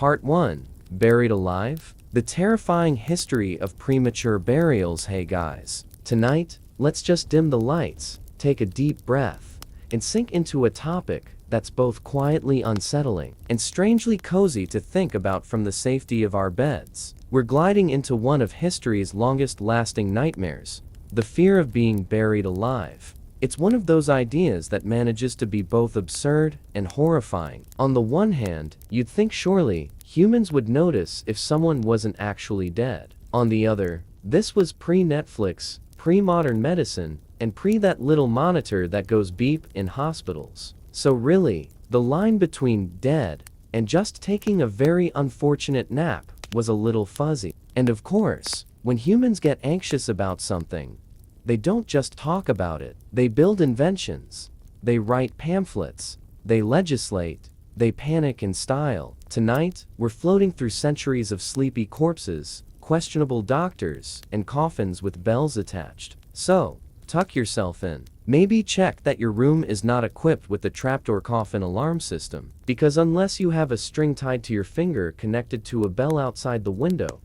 Part 1. Buried Alive? The terrifying history of premature burials. Hey guys. Tonight, let's just dim the lights, take a deep breath, and sink into a topic that's both quietly unsettling and strangely cozy to think about from the safety of our beds. We're gliding into one of history's longest-lasting nightmares, the fear of being buried alive. It's one of those ideas that manages to be both absurd and horrifying. On the one hand, you'd think surely humans would notice if someone wasn't actually dead. On the other, this was pre-Netflix, pre-modern medicine, and pre-that little monitor that goes beep in hospitals. So really, the line between dead and just taking a very unfortunate nap was a little fuzzy. And of course, when humans get anxious about something, they don't just talk about it. They build inventions. They write pamphlets. They legislate. They panic in style. Tonight, we're floating through centuries of sleepy corpses, questionable doctors, and coffins with bells attached. So, tuck yourself in. Maybe check that your room is not equipped with the trapdoor coffin alarm system, because unless you have a string tied to your finger connected to a bell outside the window,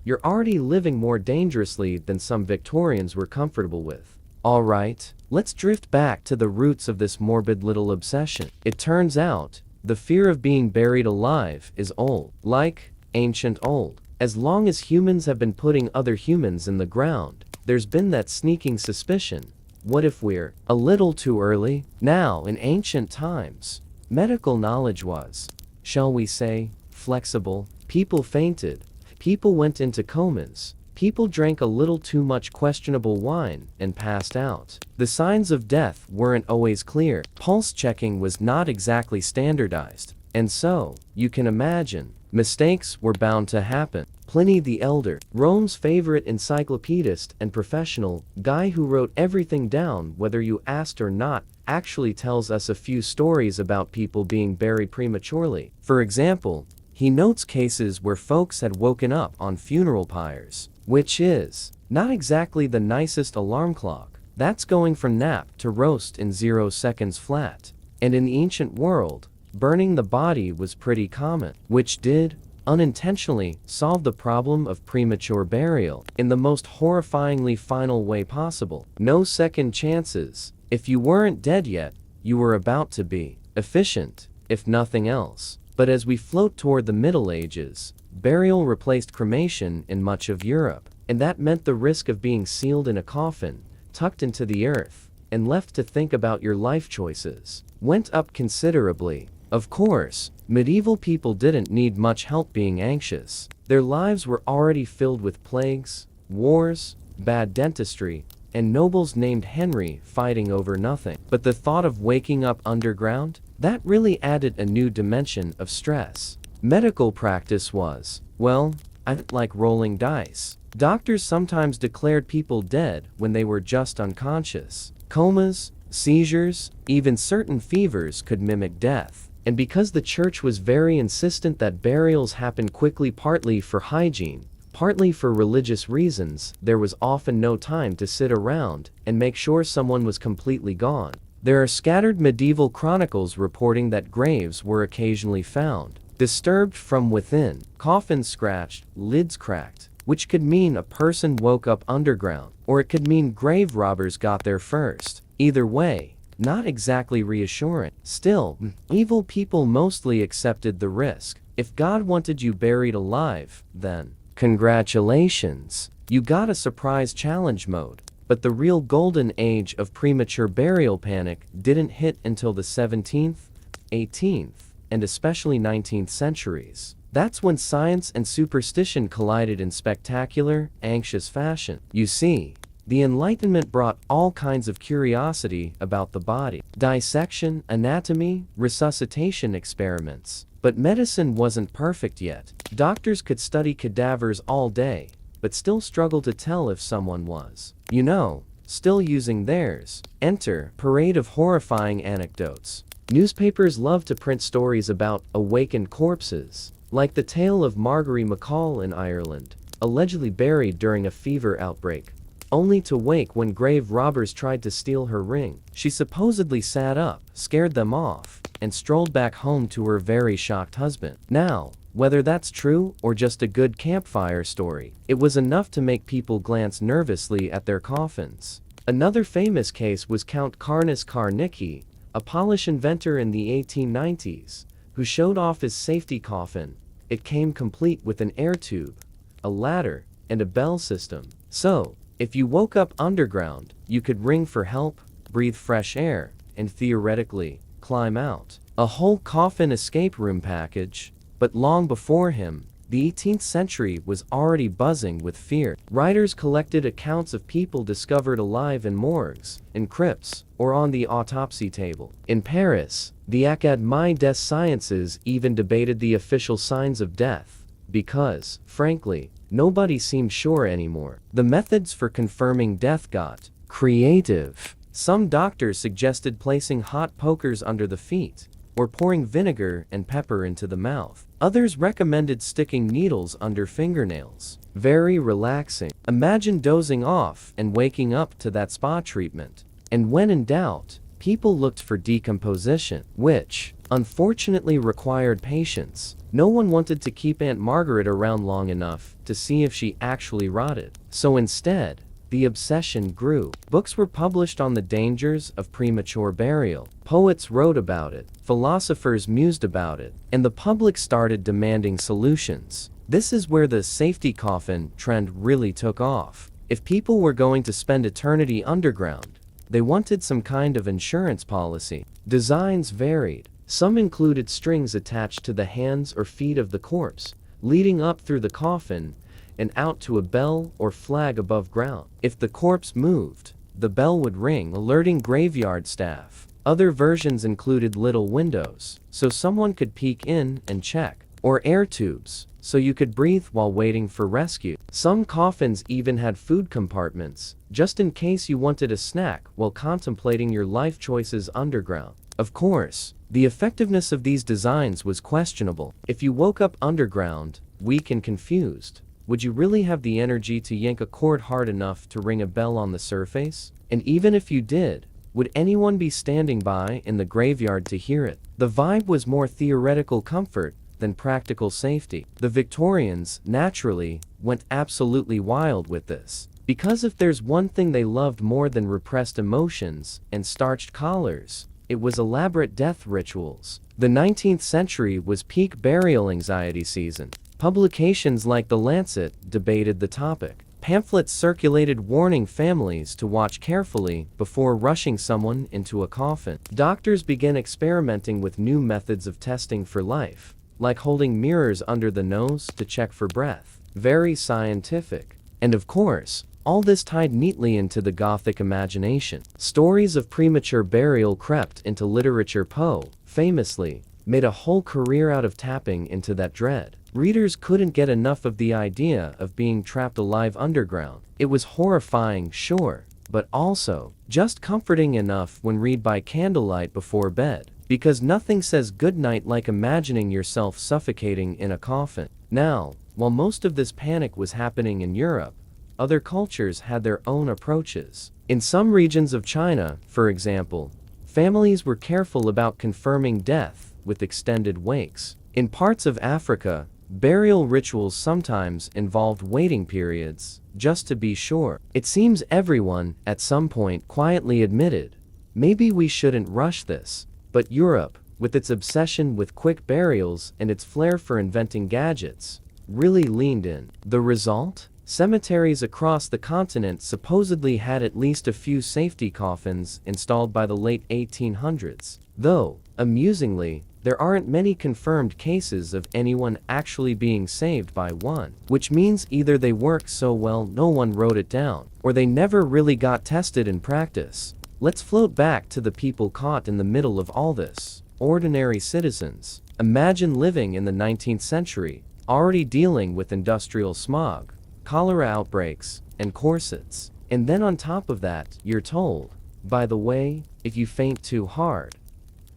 you're already living more dangerously than some Victorians were comfortable with. Alright, let's drift back to the roots of this morbid little obsession. It turns out, the fear of being buried alive is old. Like, ancient old. As long as humans have been putting other humans in the ground, there's been that sneaking suspicion. What if we're a little too early? Now, in ancient times, medical knowledge was, shall we say, flexible. People fainted. People went into comas. People drank a little too much questionable wine and passed out. The signs of death weren't always clear. Pulse checking was not exactly standardized. And so, you can imagine, mistakes were bound to happen. Pliny the Elder, Rome's favorite encyclopedist and professional, guy who wrote everything down whether you asked or not, actually tells us a few stories about people being buried prematurely. For example, he notes cases where folks had woken up on funeral pyres, which is not exactly the nicest alarm clock. That's going from nap to roast in 0 seconds flat. And in the ancient world, burning the body was pretty common, which did, unintentionally, solve the problem of premature burial in the most horrifyingly final way possible. No second chances. If you weren't dead yet, you were about to be. Efficient, if nothing else. But as we float toward the Middle Ages, burial replaced cremation in much of Europe, and that meant the risk of being sealed in a coffin, tucked into the earth, and left to think about your life choices, went up considerably. Of course, medieval people didn't need much help being anxious. Their lives were already filled with plagues, wars, bad dentistry, and nobles named Henry fighting over nothing. But the thought of waking up underground? That really added a new dimension of stress. Medical practice was, well, like rolling dice. Doctors sometimes declared people dead when they were just unconscious. Comas, seizures, even certain fevers could mimic death. And because the church was very insistent that burials happen quickly, partly for hygiene, partly for religious reasons, there was often no time to sit around and make sure someone was completely gone. There are scattered medieval chronicles reporting that graves were occasionally found disturbed from within, coffins scratched, lids cracked, which could mean a person woke up underground, or it could mean grave robbers got there first. Either way, not exactly reassuring. Still, evil people mostly accepted the risk. If God wanted you buried alive, then congratulations, you got a surprise challenge mode. But the real golden age of premature burial panic didn't hit until the 17th, 18th, and especially 19th centuries. That's when science and superstition collided in spectacular, anxious fashion. You see, the Enlightenment brought all kinds of curiosity about the body. Dissection, anatomy, resuscitation experiments. But medicine wasn't perfect yet. Doctors could study cadavers all day, but still struggle to tell if someone was, still using theirs. Enter parade of horrifying anecdotes. Newspapers love to print stories about awakened corpses, like the tale of Margery MacColl in Ireland, allegedly buried during a fever outbreak, only to wake when grave robbers tried to steal her ring. She supposedly sat up, scared them off, and strolled back home to her very shocked husband. Now, Whether that's true or just a good campfire story, it was enough to make people glance nervously at their coffins. Another famous case was Count Carnus Carnicki, a Polish inventor in the 1890s, who showed off his safety coffin. It came complete with an air tube, a ladder, and a bell system. So, if you woke up underground, you could ring for help, breathe fresh air, and theoretically, climb out. A whole coffin escape room package. But long before him, the 18th century was already buzzing with fear. Writers collected accounts of people discovered alive in morgues, in crypts, or on the autopsy table. In Paris, the Académie des Sciences even debated the official signs of death, because, frankly, nobody seemed sure anymore. The methods for confirming death got creative. Some doctors suggested placing hot pokers under the feet, or pouring vinegar and pepper into the mouth. Others recommended sticking needles under fingernails. Very relaxing. Imagine dozing off and waking up to that spa treatment. And when in doubt, people looked for decomposition, which, unfortunately, required patience. No one wanted to keep Aunt Margaret around long enough to see if she actually rotted. So instead, the obsession grew. Books were published on the dangers of premature burial. Poets wrote about it, philosophers mused about it, and the public started demanding solutions. This is where the safety coffin trend really took off. If people were going to spend eternity underground, they wanted some kind of insurance policy. Designs varied. Some included strings attached to the hands or feet of the corpse, leading up through the coffin and out to a bell or flag above ground. If the corpse moved, the bell would ring, alerting graveyard staff. Other versions included little windows, so someone could peek in and check, or air tubes, so you could breathe while waiting for rescue. Some coffins even had food compartments, just in case you wanted a snack while contemplating your life choices underground. Of course, the effectiveness of these designs was questionable. If you woke up underground, weak and confused, would you really have the energy to yank a cord hard enough to ring a bell on the surface? And even if you did, would anyone be standing by in the graveyard to hear it? The vibe was more theoretical comfort than practical safety. The Victorians, naturally, went absolutely wild with this. Because if there's one thing they loved more than repressed emotions and starched collars, it was elaborate death rituals. The 19th century was peak burial anxiety season. Publications like The Lancet debated the topic. Pamphlets circulated warning families to watch carefully before rushing someone into a coffin. Doctors began experimenting with new methods of testing for life, like holding mirrors under the nose to check for breath. Very scientific. And of course, all this tied neatly into the Gothic imagination. Stories of premature burial crept into literature. Poe, famously, made a whole career out of tapping into that dread. Readers couldn't get enough of the idea of being trapped alive underground. It was horrifying, sure, but also just comforting enough when read by candlelight before bed. Because nothing says goodnight like imagining yourself suffocating in a coffin. Now, while most of this panic was happening in Europe, other cultures had their own approaches. In some regions of China, for example, families were careful about confirming death with extended wakes. In parts of Africa, burial rituals sometimes involved waiting periods, just to be sure. It seems everyone, at some point, quietly admitted, maybe we shouldn't rush this. But Europe, with its obsession with quick burials and its flair for inventing gadgets, really leaned in. The result? Cemeteries across the continent supposedly had at least a few safety coffins installed by the late 1800s. Though, amusingly, there aren't many confirmed cases of anyone actually being saved by one, which means either they worked so well no one wrote it down, or they never really got tested in practice. Let's float back to the people caught in the middle of all this. Ordinary citizens. Imagine living in the 19th century, already dealing with industrial smog, cholera outbreaks, and corsets. And then on top of that, you're told, by the way, if you faint too hard,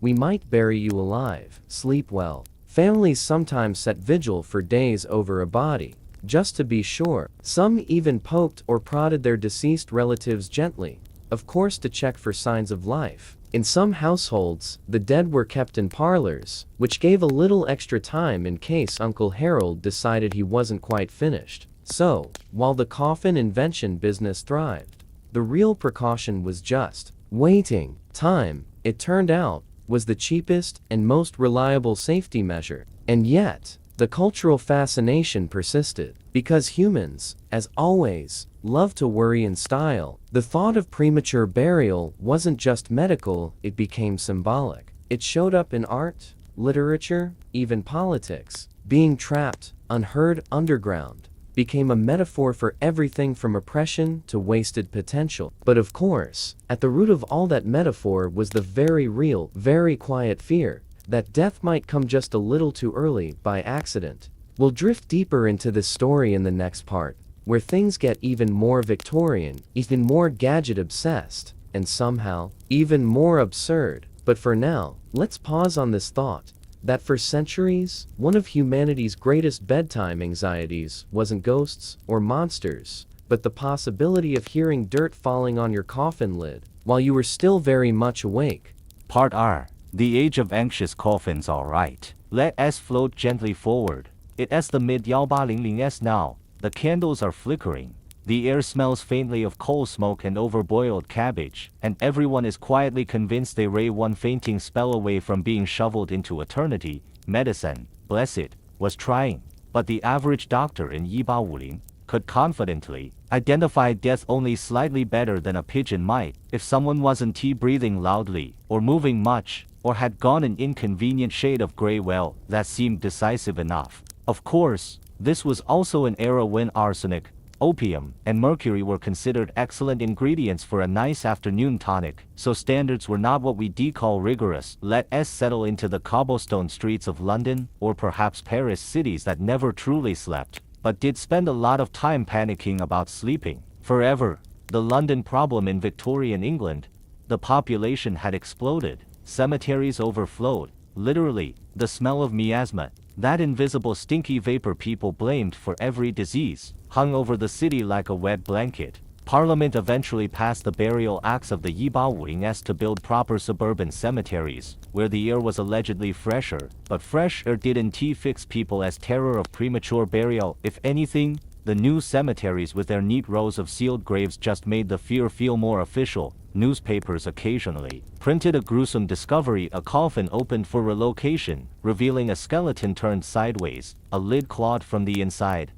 we might bury you alive. Sleep well. Families sometimes set vigil for days over a body, just to be sure. Some even poked or prodded their deceased relatives gently, of course to check for signs of life. In some households, the dead were kept in parlors, which gave a little extra time in case Uncle Harold decided he wasn't quite finished. So, while the coffin invention business thrived, the real precaution was just waiting. Time, it turned out, was the cheapest and most reliable safety measure. And yet, the cultural fascination persisted, because humans, as always, love to worry in style. The thought of premature burial wasn't just medical, it became symbolic. It showed up in art, literature, even politics. Being trapped, unheard underground, became a metaphor for everything from oppression to wasted potential. But of course, at the root of all that metaphor was the very real, very quiet fear that death might come just a little too early by accident. We'll drift deeper into this story in the next part, where things get even more Victorian, even more gadget-obsessed, and somehow, even more absurd. But for now, let's pause on this thought, that for centuries, one of humanity's greatest bedtime anxieties wasn't ghosts or monsters, but the possibility of hearing dirt falling on your coffin lid while you were still very much awake. Part R. The age of anxious coffins. Alright. Let us float gently forward. It is the mid-1800s now. The candles are flickering. The air smells faintly of coal smoke and overboiled cabbage, and everyone is quietly convinced they ray one fainting spell away from being shoveled into eternity. Medicine, bless it, was trying, but the average doctor in 1850 could confidently identify death only slightly better than a pigeon might. If someone wasn't breathing loudly, or moving much, or had gone an inconvenient shade of gray, well, that seemed decisive enough. Of course, this was also an era when arsenic, opium, and mercury were considered excellent ingredients for a nice afternoon tonic, so standards were not what we call rigorous. Let us settle into the cobblestone streets of London, or perhaps Paris, cities that never truly slept, but did spend a lot of time panicking about sleeping forever. The London problem in Victorian England. The population had exploded, cemeteries overflowed, literally, the smell of miasma, that invisible stinky vapor people blamed for every disease, hung over the city like a wet blanket. Parliament eventually passed the Burial Acts of the 1850s to build proper suburban cemeteries, where the air was allegedly fresher, but fresh air didn't fix people as terror of premature burial. If anything, the new cemeteries with their neat rows of sealed graves just made the fear feel more official. Newspapers occasionally printed a gruesome discovery: a coffin opened for relocation, revealing a skeleton turned sideways, a lid clawed from the inside.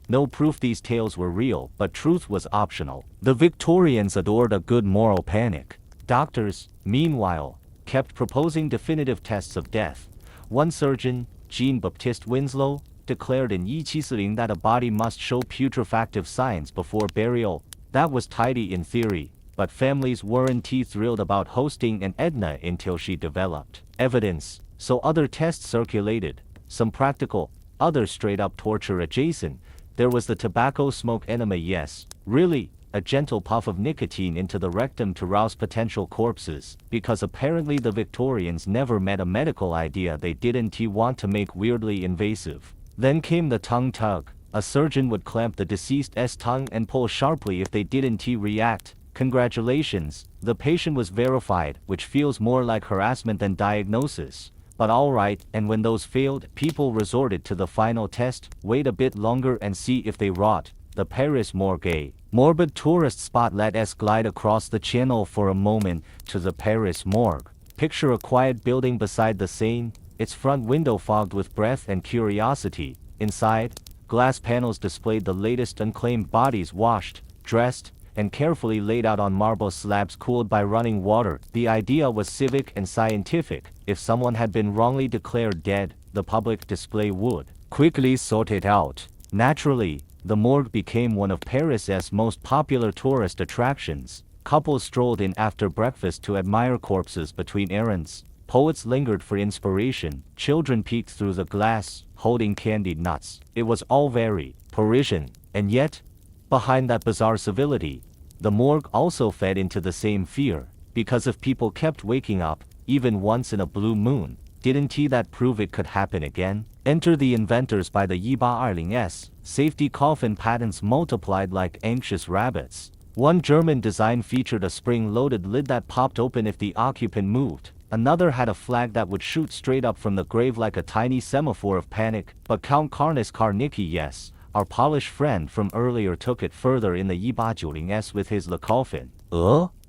No proof these tales were real, but truth was optional. The Victorians adored a good moral panic. Doctors, meanwhile, kept proposing definitive tests of death. One surgeon, Jean-Baptiste Winslow, declared in 1840 that a body must show putrefactive signs before burial. That was tidy in theory, but families weren't thrilled about hosting an Edna until she developed evidence. So other tests circulated, some practical, others straight-up torture adjacent. There was the tobacco smoke enema. Yes, really, a gentle puff of nicotine into the rectum to rouse potential corpses, because apparently the Victorians never met a medical idea they didn't want to make weirdly invasive. Then came the tongue tug. A surgeon would clamp the deceased's tongue and pull sharply if they didn't react. Congratulations, the patient was verified, which feels more like harassment than diagnosis. But alright, and when those failed, people resorted to the final test: wait a bit longer and see if they rot. The Paris morgue. Morbid tourist spot. Let us glide across the channel for a moment to the Paris morgue. Picture a quiet building beside the Seine, its front window fogged with breath and curiosity. Inside, glass panels displayed the latest unclaimed bodies, washed, dressed, and carefully laid out on marble slabs cooled by running water. The idea was civic and scientific. If someone had been wrongly declared dead, the public display would quickly sort it out. Naturally, the morgue became one of Paris's most popular tourist attractions. Couples strolled in after breakfast to admire corpses between errands. Poets lingered for inspiration. Children peeked through the glass, holding candied nuts. It was all very Parisian, and yet, behind that bizarre civility, the morgue also fed into the same fear, because if people kept waking up, even once in a blue moon, didn't that prove it could happen again? Enter the inventors. By the 1820s, safety coffin patents multiplied like anxious rabbits. One German design featured a spring-loaded lid that popped open if the occupant moved. Another had a flag that would shoot straight up from the grave like a tiny semaphore of panic. But Count Karnas Karnicki, yes, our Polish friend from earlier, took it further in the 1890s with his Le Coffin.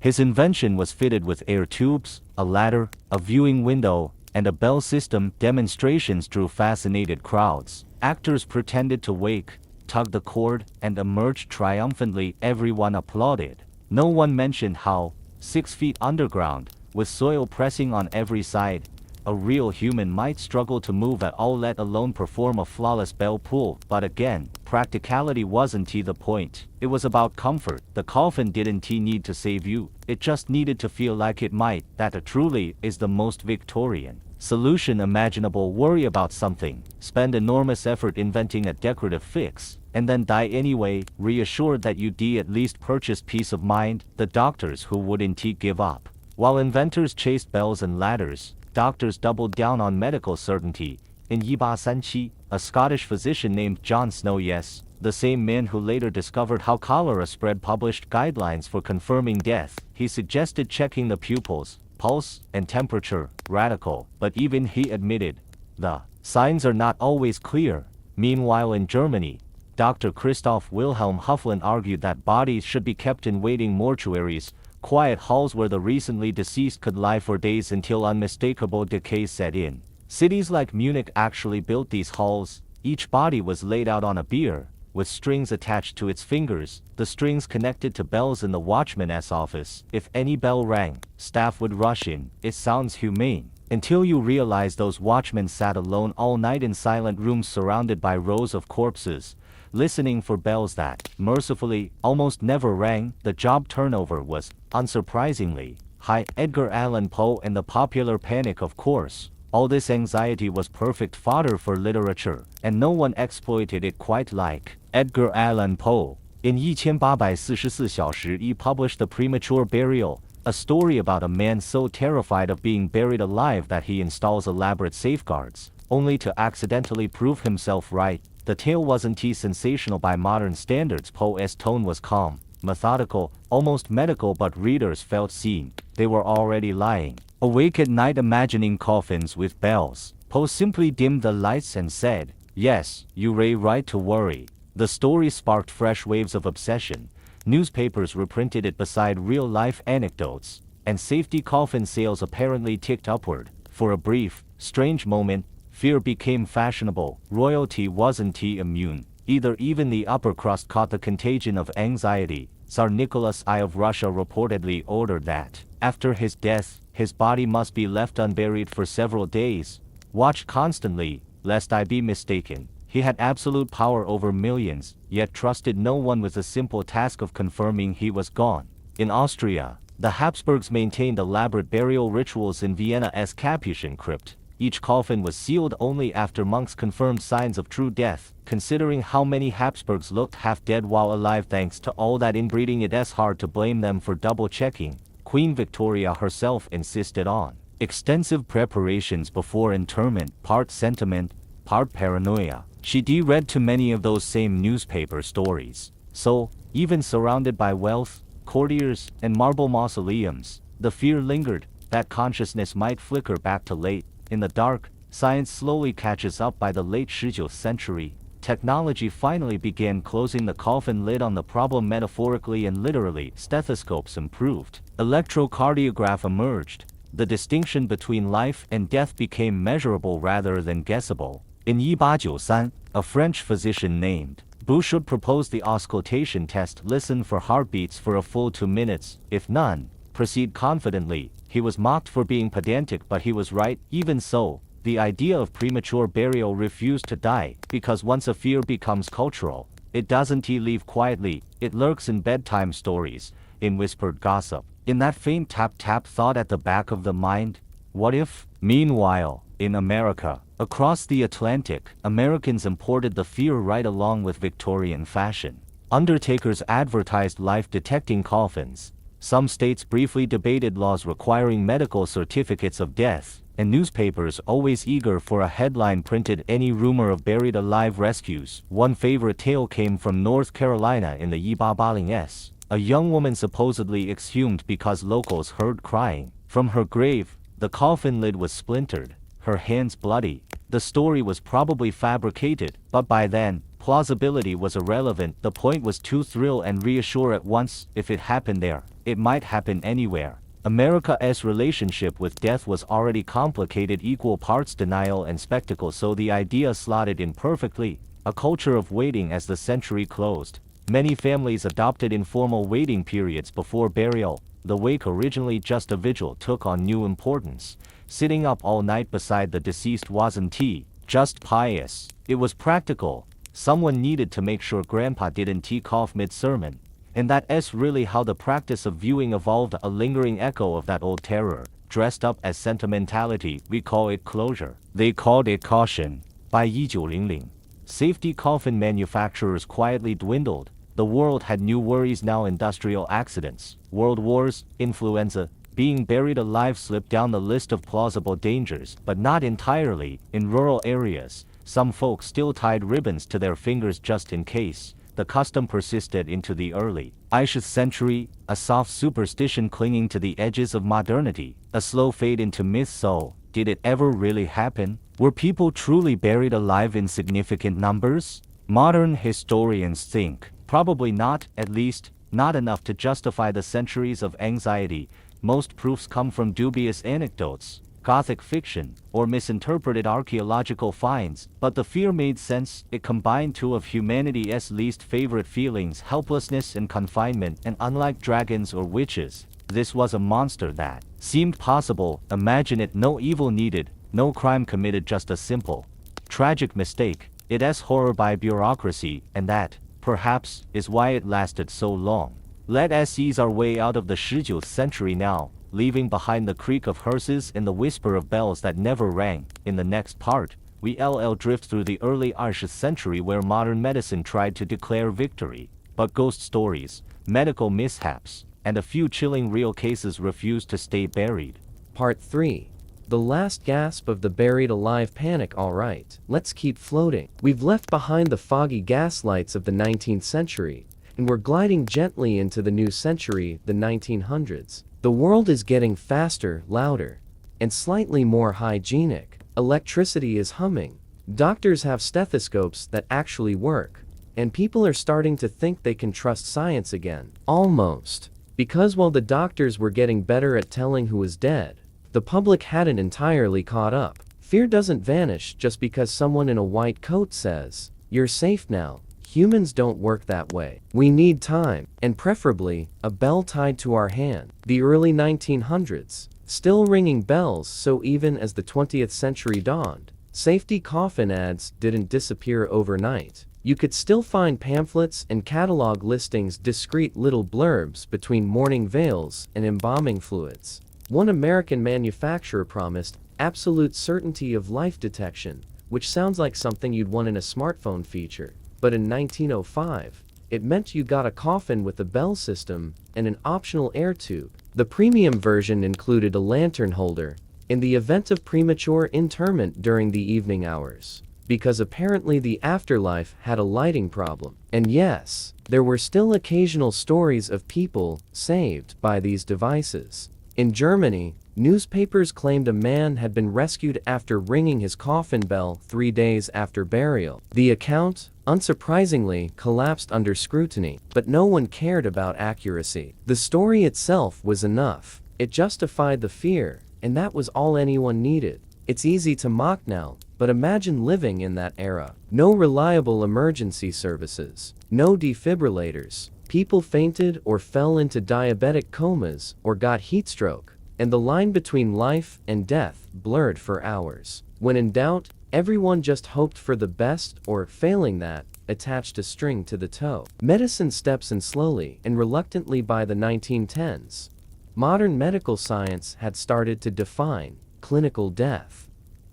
His invention was fitted with air tubes, a ladder, a viewing window, and a bell system. Demonstrations drew fascinated crowds. Actors pretended to wake, tugged the cord, and emerged triumphantly. Everyone applauded. No one mentioned how, 6 feet underground, with soil pressing on every side, a real human might struggle to move at all, let alone perform a flawless bell pull. But again, practicality wasn't the point. It was about comfort. The coffin didn't need to save you, it just needed to feel like it might. That truly is the most Victorian solution imaginable. Worry about something, spend enormous effort inventing a decorative fix, and then die anyway, reassured that you'd at least purchase peace of mind. The doctors who wouldn't give up. While inventors chased bells and ladders, doctors doubled down on medical certainty. In 1837, a Scottish physician named John Snow, yes, the same man who later discovered how cholera spread, published guidelines for confirming death. He suggested checking the pupils, pulse, and temperature. Radical, but even he admitted, the signs are not always clear. Meanwhile in Germany, Dr. Christoph Wilhelm Hufflin argued that bodies should be kept in waiting mortuaries, quiet halls where the recently deceased could lie for days until unmistakable decay set in. Cities like Munich actually built these halls. Each body was laid out on a bier, with strings attached to its fingers, the strings connected to bells in the watchman's office. If any bell rang, staff would rush in. It sounds humane, until you realize those watchmen sat alone all night in silent rooms surrounded by rows of corpses, listening for bells that, mercifully, almost never rang. The job turnover was, unsurprisingly, high. Edgar Allan Poe and the popular panic, of course. All this anxiety was perfect fodder for literature, and no one exploited it quite like Edgar Allan Poe. In 1844 小时, he published The Premature Burial, a story about a man so terrified of being buried alive that he installs elaborate safeguards, only to accidentally prove himself right. The tale wasn't sensational by modern standards. Poe's tone was calm, methodical, almost medical, but readers felt seen. They were already lying awake at night imagining coffins with bells. Poe simply dimmed the lights and said, "Yes, you're right to worry." The story sparked fresh waves of obsession. Newspapers reprinted it beside real-life anecdotes, and safety coffin sales apparently ticked upward. For a brief, strange moment, fear became fashionable. Royalty wasn't immune either. Even the upper crust caught the contagion of anxiety. Tsar Nicholas I of Russia reportedly ordered that, after his death, his body must be left unburied for several days, watched constantly, lest I be mistaken. He had absolute power over millions, yet trusted no one with the simple task of confirming he was gone. In Austria, the Habsburgs maintained elaborate burial rituals in Vienna's Capuchin crypt. Each coffin was sealed only after monks confirmed signs of true death. Considering how many Habsburgs looked half dead while alive thanks to all that inbreeding, it's hard to blame them for double-checking. Queen Victoria herself insisted on extensive preparations before interment, part sentiment, part paranoia. She read too many of those same newspaper stories. So, even surrounded by wealth, courtiers, and marble mausoleums, the fear lingered that consciousness might flicker back to late. In the dark, science slowly catches up. By the late 19th century, technology finally began closing the coffin lid on the problem metaphorically and literally. Stethoscopes improved. Electrocardiograph emerged. The distinction between life and death became measurable rather than guessable. In 1893, a French physician named Bouchard proposed the auscultation test. Listen for heartbeats for a full 2 minutes. If none, proceed confidently. He was mocked for being pedantic, but he was right. Even so, the idea of premature burial refused to die, because once a fear becomes cultural, it doesn't leave quietly. It lurks in bedtime stories, in whispered gossip, in that faint tap-tap thought at the back of the mind. What if? Meanwhile, in America, across the Atlantic, Americans imported the fear right along with Victorian fashion. Undertakers advertised life-detecting coffins. Some states briefly debated laws requiring medical certificates of death, and newspapers, always eager for a headline, printed any rumor of buried alive rescues. One favorite tale came from North Carolina in the 1880s. a young woman supposedly exhumed because locals heard crying. From her grave, the coffin lid was splintered, her hands bloody. The story was probably fabricated, but by then, plausibility was irrelevant. The point was to thrill and reassure at once. If it happened there, it might happen anywhere. America's relationship with death was already complicated, equal parts denial and spectacle, so the idea slotted in perfectly. A culture of waiting as the century closed. Many families adopted informal waiting periods before burial. The wake, originally just a vigil, took on new importance. Sitting up all night beside the deceased wasn't just pious. It was practical. Someone needed to make sure grandpa didn't cough mid-sermon. And that's really how the practice of viewing evolved, a lingering echo of that old terror, dressed up as sentimentality. We call it closure. They called it caution. By 1900, safety coffin manufacturers quietly dwindled. The world had new worries now: industrial accidents, world wars, influenza. Being buried alive slipped down the list of plausible dangers, but not entirely. In rural areas, some folks still tied ribbons to their fingers just in case. The custom persisted into the early 20th century, a soft superstition clinging to the edges of modernity, a slow fade into myth. So, did it ever really happen? Were people truly buried alive in significant numbers? Modern historians think, probably not, at least, not enough to justify the centuries of anxiety. Most proofs come from dubious anecdotes, Gothic fiction, or misinterpreted archaeological finds, but the fear made sense. It combined two of humanity's least favorite feelings: helplessness and confinement, and unlike dragons or witches, this was a monster that seemed possible. Imagine it: no evil needed, no crime committed, just a simple, tragic mistake. It's horror by bureaucracy, and that, perhaps, is why it lasted so long. Let us ease our way out of the 19th century now, leaving behind the creak of hearses and the whisper of bells that never rang. In the next part, we'll drift through the early 20th century where modern medicine tried to declare victory, but ghost stories, medical mishaps, and a few chilling real cases refused to stay buried. Part 3. The last gasp of the buried alive panic. Alright, let's keep floating. We've left behind the foggy gaslights of the 19th century, and we're gliding gently into the new century, the 1900s. The world is getting faster, louder, and slightly more hygienic. Electricity is humming. Doctors have stethoscopes that actually work. And people are starting to think they can trust science again. Almost. Because while the doctors were getting better at telling who was dead, the public hadn't entirely caught up. Fear doesn't vanish just because someone in a white coat says, "You're safe now." Humans don't work that way. We need time, and preferably, a bell tied to our hand. The early 1900s, still ringing bells. So even as the 20th century dawned, safety coffin ads didn't disappear overnight. You could still find pamphlets and catalog listings, discreet little blurbs between mourning veils and embalming fluids. One American manufacturer promised absolute certainty of life detection, which sounds like something you'd want in a smartphone feature. But in 1905, it meant you got a coffin with a bell system and an optional air tube. The premium version included a lantern holder in the event of premature interment during the evening hours, because apparently the afterlife had a lighting problem. And yes, there were still occasional stories of people saved by these devices. In Germany, newspapers claimed a man had been rescued after ringing his coffin bell 3 days after burial. The account, unsurprisingly, collapsed under scrutiny, but no one cared about accuracy. The story itself was enough. It justified the fear, and that was all anyone needed. It's easy to mock now, but imagine living in that era. No reliable emergency services, no defibrillators. People fainted or fell into diabetic comas or got heatstroke, and the line between life and death blurred for hours. When in doubt, everyone just hoped for the best, or, failing that, attached a string to the toe. Medicine steps in slowly and reluctantly. By the 1910s, modern medical science had started to define clinical death.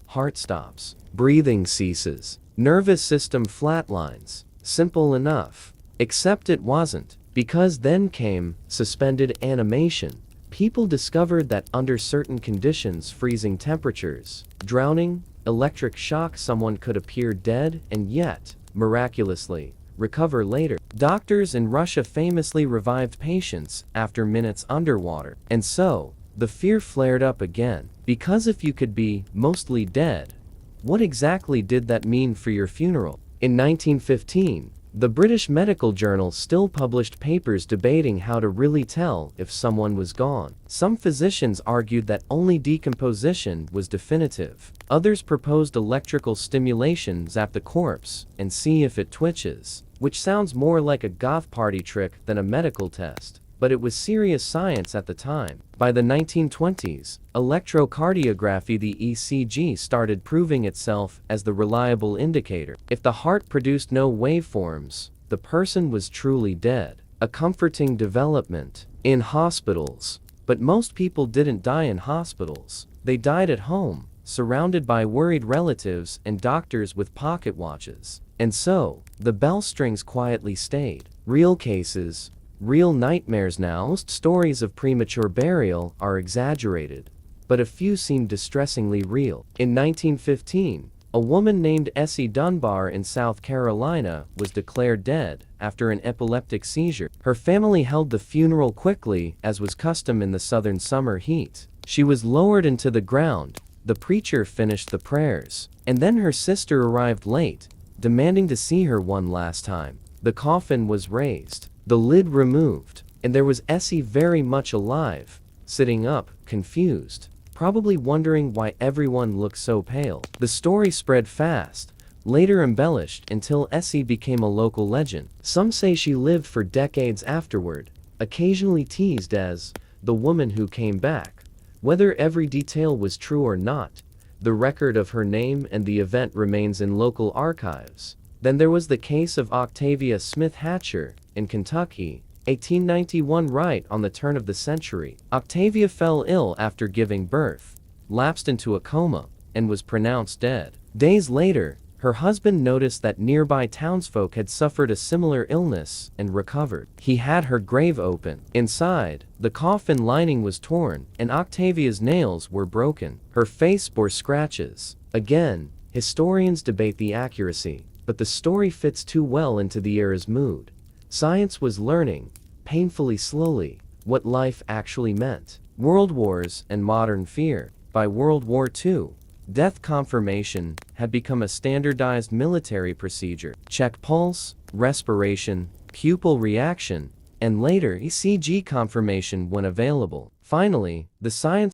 Heart stops, breathing ceases, nervous system flatlines. Simple enough. Except it wasn't, because then came suspended animation. People discovered that under certain conditions, freezing temperatures, drowning, electric shock, someone could appear dead and yet, miraculously, recover later. Doctors in Russia famously revived patients after minutes underwater. And so, the fear flared up again. Because if you could be mostly dead, what exactly did that mean for your funeral? In 1915, the British Medical Journal still published papers debating how to really tell if someone was gone. Some physicians argued that only decomposition was definitive. Others proposed electrical stimulation, zap the corpse, and see if it twitches, which sounds more like a goth party trick than a medical test. But it was serious science at the time. By the 1920s, electrocardiography, the ECG, started proving itself as the reliable indicator. If the heart produced no waveforms, the person was truly dead. A comforting development in hospitals. But most people didn't die in hospitals. They died at home, surrounded by worried relatives and doctors with pocket watches. And so, the bell strings quietly stayed. Real cases, real nightmares. Now, most stories of premature burial are exaggerated, but a few seem distressingly real. In 1915, a woman named Essie Dunbar in South Carolina was declared dead after an epileptic seizure. Her family held the funeral quickly, as was custom in the southern summer heat. She was lowered into the ground, the preacher finished the prayers, and then her sister arrived late, demanding to see her one last time. The coffin was raised, the lid removed, and there was Essie, very much alive, sitting up, confused, probably wondering why everyone looked so pale. The story spread fast, later embellished until Essie became a local legend. Some say she lived for decades afterward, occasionally teased as the woman who came back. Whether every detail was true or not, the record of her name and the event remains in local archives. Then there was the case of Octavia Smith Hatcher, in Kentucky, 1891. Right on the turn of the century, Octavia fell ill after giving birth, lapsed into a coma, and was pronounced dead. Days later, her husband noticed that nearby townsfolk had suffered a similar illness and recovered. He had her grave open. Inside, the coffin lining was torn, and Octavia's nails were broken. Her face bore scratches. Again, historians debate the accuracy, but the story fits too well into the era's mood. Science was learning, painfully slowly, what life actually meant. World wars and modern fear. By World War II, death confirmation had become a standardized military procedure. Check pulse, respiration, pupil reaction, and later ECG confirmation when available. Finally, the science